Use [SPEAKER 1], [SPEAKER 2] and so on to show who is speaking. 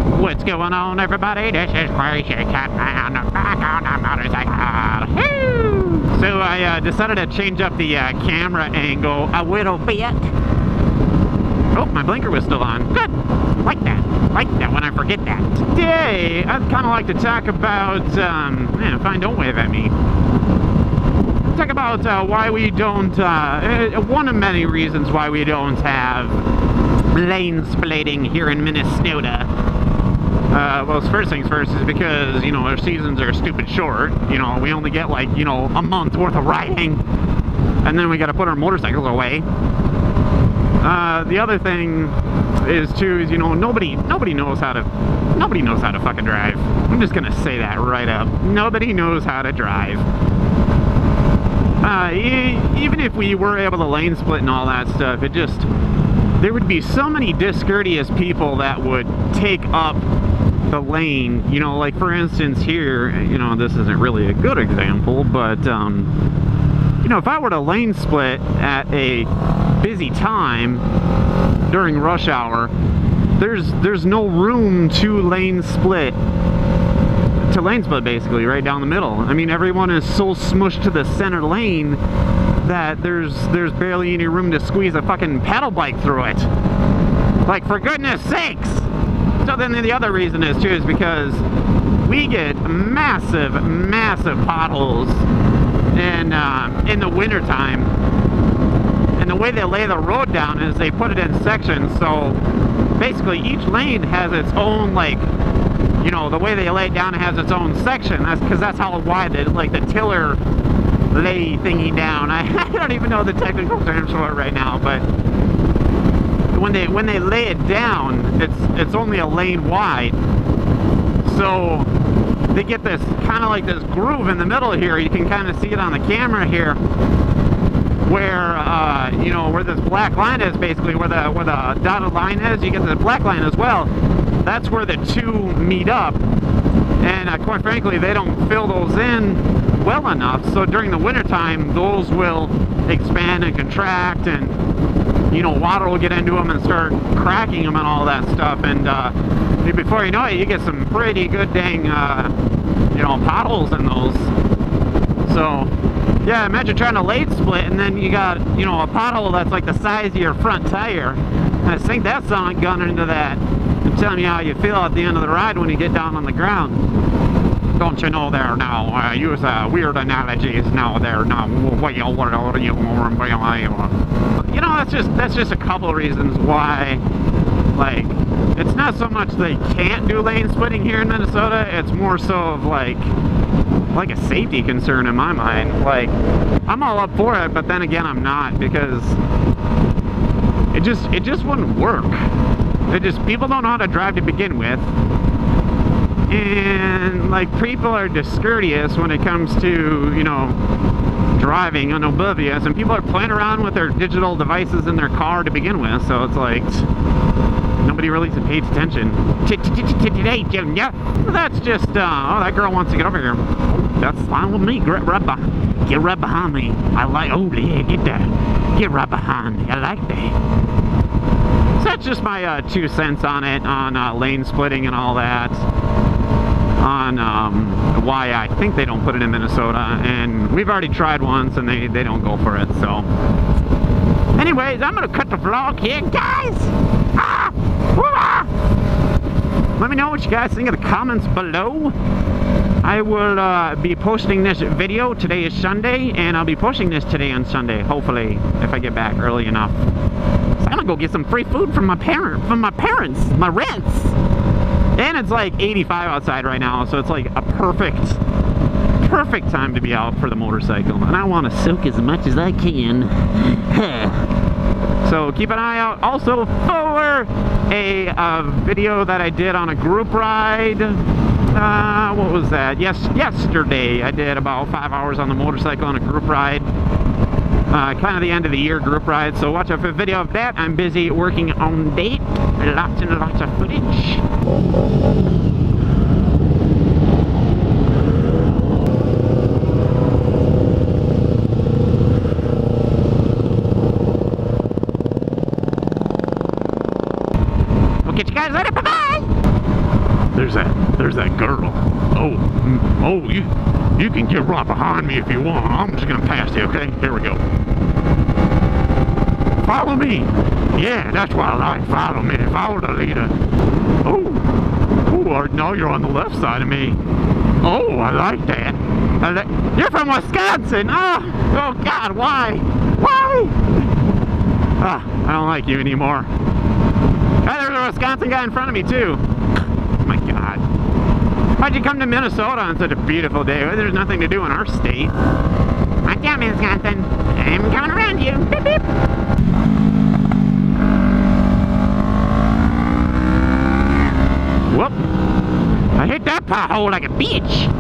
[SPEAKER 1] What's going on, everybody? This is Crzycatman back on a motorcycle. Woo! So I decided to change up the camera angle a little bit. Oh, my blinker was still on. Good. Like that when I forget that. Today, I'd kind of like to talk about, man, fine, don't wave at me. Talk about why we don't, one of many reasons why we don't have lane splitting here in Minnesota. Well, first things first is because, you know, our seasons are stupid short. You know, we only get like, you know, a month worth of riding, and then we got to put our motorcycles away. The other thing is too, is, you know, nobody knows how to fucking drive. I'm just gonna say that right up. Nobody knows how to drive. Even if we were able to lane split and all that stuff, there would be so many discourteous people that would take up the lane. You know, like for instance here, you know, this isn't really a good example, but you know, if I were to lane split at a busy time during rush hour, there's no room to lane split basically right down the middle. I mean, everyone is so smushed to the center lane that there's barely any room to squeeze a fucking pedal bike through it. Like, for goodness sakes! So then the other reason is too, is because we get massive potholes in the winter time. And the way they lay the road down is they put it in sections, so basically each lane has its own, like, you know, the way they lay it down, it has its own section. That's because that's how wide the tiller lay thingy down. I don't even know the technical terms for it right now, but when they lay it down, it's only a lane wide. So they get this kind of like this groove in the middle here. You can kind of see it on the camera here, where you know, where this black line is, basically where the dotted line is. You get the black line as well. That's where the two meet up, and quite frankly, they don't fill those in well enough. So during the winter time, those will expand and contract, and you know, water will get into them and start cracking them and all that stuff. And before you know it, you get some pretty good dang you know, potholes in those. So yeah, imagine trying to lane split and then you got, you know, a pothole that's like the size of your front tire. And I think that sonic gun into that. I'm telling you how you feel at the end of the ride when you get down on the ground. Don't you know there now? I use weird analogies now there now. You know, that's just a couple of reasons why, like, it's not so much they can't do lane splitting here in Minnesota, it's more so of like a safety concern in my mind. Like, I'm all up for it, but then again I'm not, because it just wouldn't work. People don't know how to drive to begin with, and like, people are discourteous when it comes to, you know, driving and oblivious, and people are playing around with their digital devices in their car to begin with, so it's like nobody really pays attention. Today, Jim, yeah, that's just, oh, that girl wants to get over here. That's fine with me. Get right behind me. I like, oh yeah, get right behind me. I like that. So that's just my 2 cents on it, on lane splitting and all that. On why I think they don't put it in Minnesota, and we've already tried once and they don't go for it. So anyways, I'm gonna cut the vlog here, guys. Let me know what you guys think in the comments below. I will be posting this video. Today is Sunday, and I'll be posting this today on Sunday, hopefully, if I get back early enough. So I'm gonna go get some free food from my parents, my rents. And it's like 85 outside right now, so it's like a perfect time to be out for the motorcycle. And I want to soak as much as I can. So keep an eye out also for a video that I did on a group ride. What was that? Yesterday I did about 5 hours on the motorcycle on a group ride. Kind of the end of the year group ride, so watch out for a video of that. I'm busy working on that. Lots and lots of footage. We'll catch you guys later. Bye-bye! turtle. Oh, you can get right behind me if you want. I'm just gonna pass you, okay? Here we go. Follow me. Yeah, that's what I like. Follow me. Follow the leader. Oh, no, you're on the left side of me. Oh, I like that. You're from Wisconsin. Oh God, why? Why? I don't like you anymore. Hey, there's a Wisconsin guy in front of me too. Oh my God. Why'd you come to Minnesota on such a beautiful day? There's nothing to do in our state. Watch out, Wisconsin. I'm coming around you. Beep, beep. Whoop. I hit that pothole like a bitch.